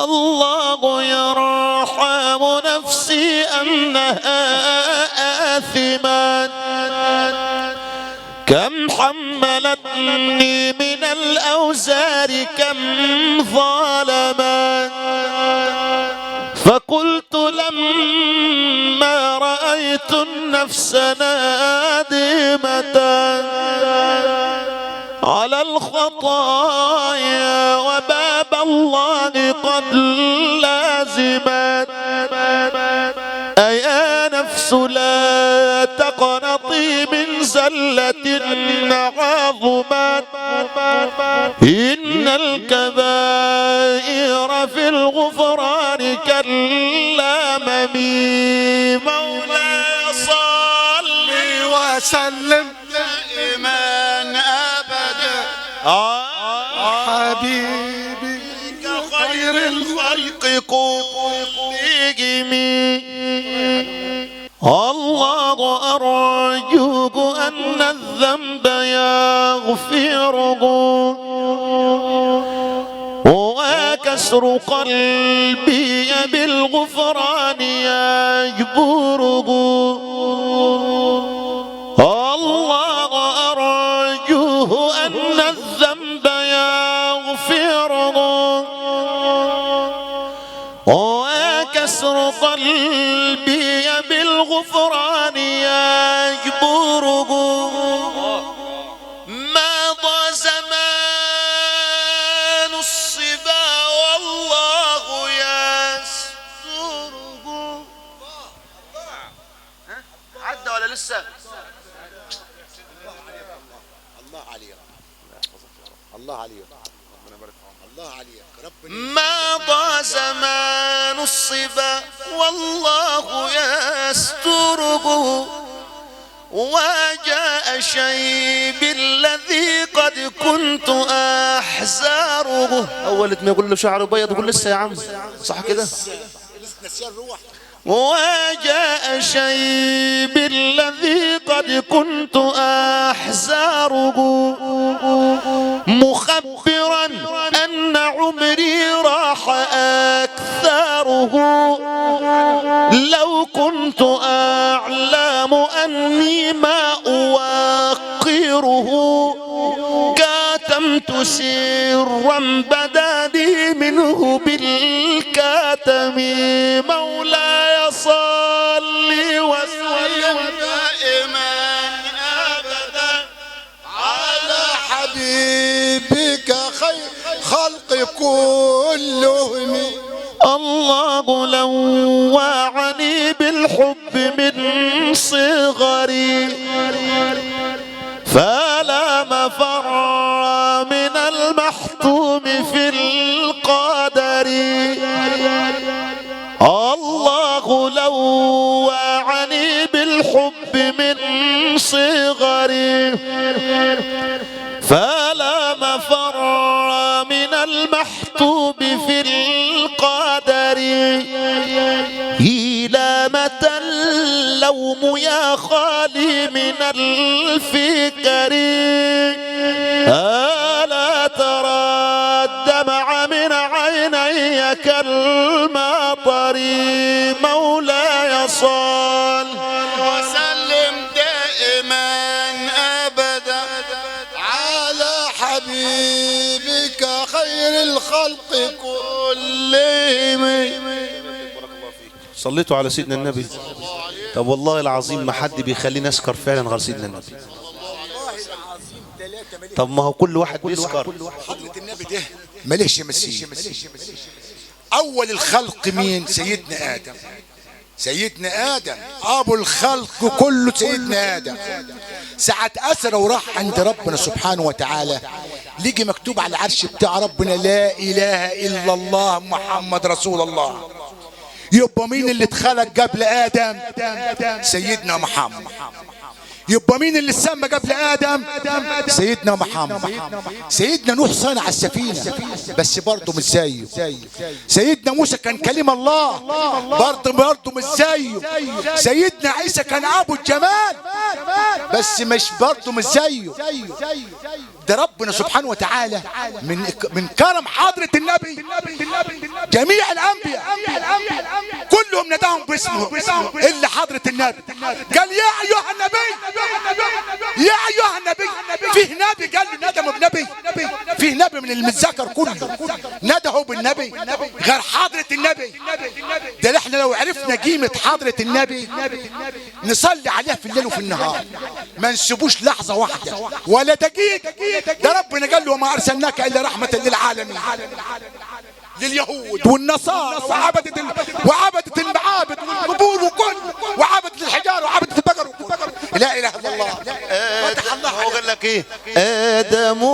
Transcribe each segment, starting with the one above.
الله يرحم نفسي أنها آثمة كم حملتني من الأوزار كم ظالما فقلت لما رأيت النفس نادمة على الخطايا وباب الله قد لازمت أيا نفس لا تقنطي من زلة عظمت إن الكبائر في الغفران كالأمم مولاي صل وسلم دائما أبدا حبيبي خير الخلق كلهم الله أرجوك أن الذنب يغفره وكسر قلبي بالغفران يجبره الله أرجوه أن الذنب يغفره وكسر قلبي بالغفران يجبره مضى زمان الصبا والله يستره. عدى ولا لسه؟ الله عليك الله عليك الله عليك ربنا. مضى زمان الصبا والله يستره وجاء شيب الذي قد كنت أحزاره. أول ما يقول له شعره بيض يقول لسه يا عم صح كده. وجاء شيب الذي قد كنت أحزاره مخبرا أن عمري راح أكثره لو كنت أعلم أني ما أوقره كاتمت سرا بدا لي منه بالكاتم مولاي صل وسلم دائما أبدا على حبيبك خير خلق كلهم. الله لوعني بالحب من صغري فلا مفر من المحتوم في القدر الله لوعني بالحب من صغري فلا مفر من المحتوم في القدر إلى متى اللوم يا خالي من الفكر ألا ترى الدمع من عيني كالمطر مولاي صل وسلم دائما أبدا على حبيبك خير الخلق كلهم. صليتوا على سيدنا النبي. طب والله العظيم ما حد بيخليني اسكر فعلا غير سيدنا النبي. طب ما هو كل واحد بيسكر. حضرة النبي ده مليش مسيح. اول الخلق مين؟ سيدنا ادم. سيدنا ادم ابو الخلق كله سيدنا ادم. ساعة اسر وراح عند ربنا سبحانه وتعالى لقي مكتوب على العرش بتاع ربنا لا اله الا الله محمد رسول الله. يبقى مين اللي اتخلق قبل ادم؟ سيدنا محمد. يبقى مين اللي سمى قبل ادم؟ سيدنا محمد. سيدنا نوح صنع السفينه بس برضه مش زيه. سيدنا موسى كان كلم الله برضه مش زيه. سيدنا عيسى كان ابو الجمال بس مش برضه مش زيه. ده ربنا سبحانه وتعالى من كرم حضرة النبي جميع الأنبياء كلهم نداهم باسمه إلا حضرة النبي. قال يا أيها النبي، يا أيها النبي. فيه نبي قال له ندمه بنبي؟ فيه نبي من المتذكر كله ندهه بالنبي غير حضرة النبي؟ ده احنا لو عرفنا قيمة حضرة النبي نصلي عليه في الليل وفي النهار، ما نسيبوش لحظة واحدة ولا دقيقة. ده ربنا قال له وما أرسلناك إلا رحمة للعالمين، لليهود والنصارى وعبدة المعابد والقبور وكل وعبدة الحجار وعبدة البقر لا إله إلا الله. فتح الله. هو قال لك ايه؟ آدم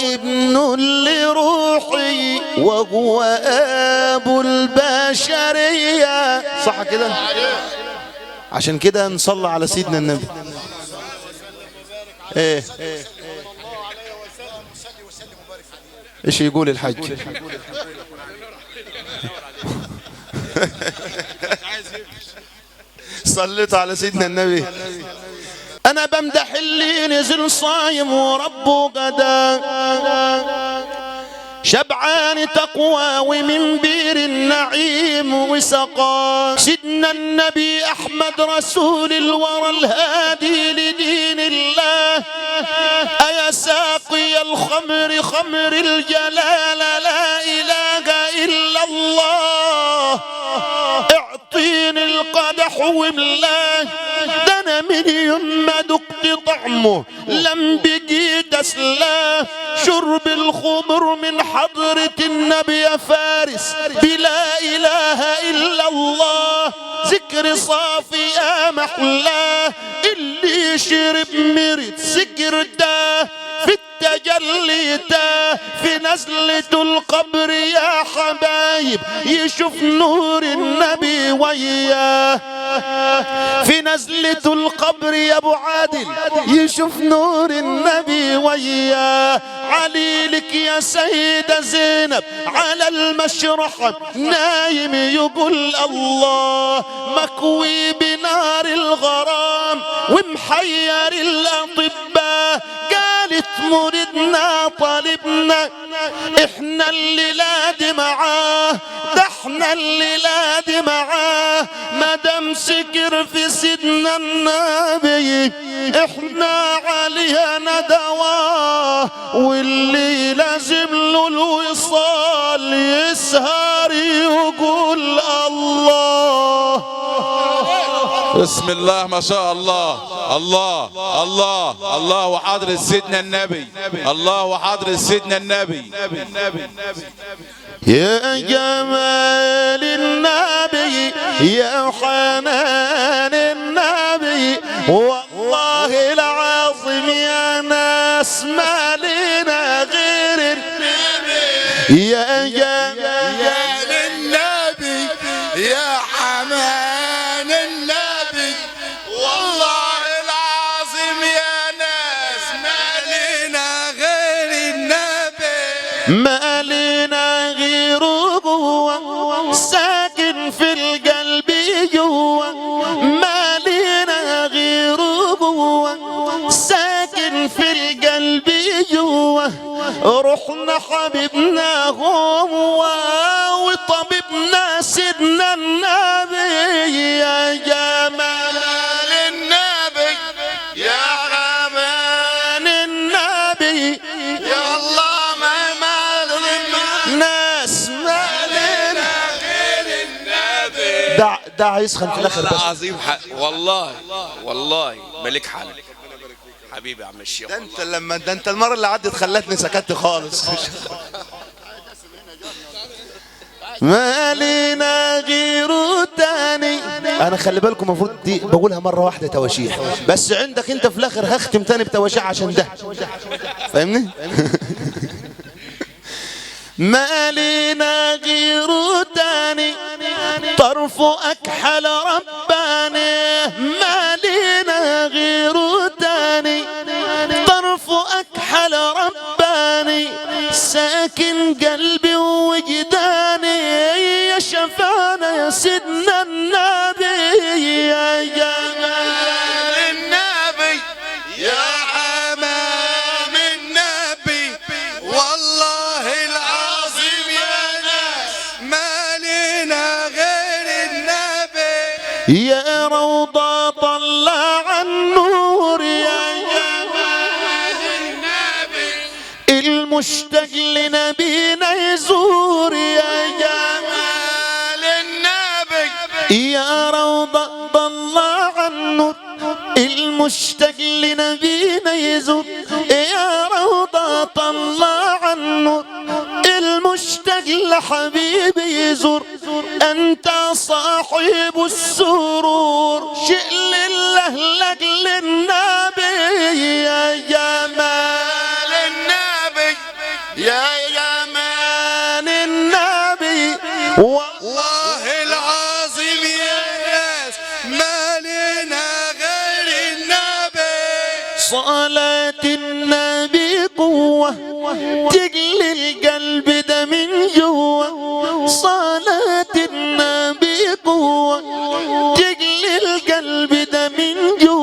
ابن لروحي وهو أبو البشرية، صح كده؟ عشان كده نصلي على سيدنا النبي. ايه ايش يقول الحج؟ صليت على سيدنا النبي. انا بمدح اللي نزل صايم وربه غدا، شبعان تقوى ومن بير النعيم وسقى. سيدنا النبي احمد رسول الورى الهادي لدين الله، ايا ساقي الخمر خمر الجلال لا اله الا الله. اعطيني القدح واملاه، ده انا من يوم ما دقت طعمه لم بقيت اسلاه. شرب الخمر من حضرة النبي يا فارس بلا اله الا الله. ذكر صافي يا محلاه، اللي شرب مرد سكر ده في التجلي ده. في نزلة القبر يا حبايب يشوف نور النبي وياه. في نزلة القبر يا ابو عادل يشوف نور النبي وياه. عليلك يا سيدة زينب على المشرحة نايم يقول الله. مكوي بنار الغرام ومحير الأطباء، قالت مريدنا طالبنا احنا الليلاد معاه، ده احنا الليلاد معاه. مدام سكر في سيدنا النبي احنا علينا دواه، واللي لازم له الوصال يسهر يقول الله. بسم الله ما شاء الله. الله الله الله وحضرة سيدنا النبي، الله وحضرة سيدنا النبي. يا جمال النبي يا حنان النبي، والله العظيم يا ناس ما لنا غير النبي. يا جمال النبي يا حنان النبي، والله العظيم يا ناس ما لنا غير النبي. ما لنا غيره جوا ساكن في القلب جوا، ما لنا غيره جوا ساكن في القلب جوا. روحنا حبيبنا هو وطبيبنا سيدنا النبي. يا جمال النبي يا غمان النبي، يا الله ما ناس ما لنا غير النبي. دع يسخن في الاخر بس. عظيم والله والله ملك حال حبيبي يا عم الشيخ. ده انت المره اللي عدت خلتني سكت خالص. ما لينا غيره تاني. انا خلي بالكم المفروض دي بقولها مره واحده تواشيح، بس عندك انت في الاخر هختم تاني بتواشيح عشان ده فاهمني. ما لينا غيره تاني طرف اكحل رباني. ما لينا غيره تاني طرف اكحل رباني، ساكن قلبي ووجداني. يا شفانا يا سيدنا النبي، يا جمال النبي يا حمام النبي. المشتاق لنبينا يزور يا جمال النبي يا روضة الله عنه المشتاق لنبينا يزور يا روضة الله عنه المشتاق لحبيبي يزور أنت صاحب السرور شئ لله لأجل النبي يا جمال النبي يا جمال النبي والله العظيم يا ناس ما لنا غير النبي صلاة النبي قوة تجلي القلب ده من جوا صلاة النبي قوة تجلي القلب ده من جوا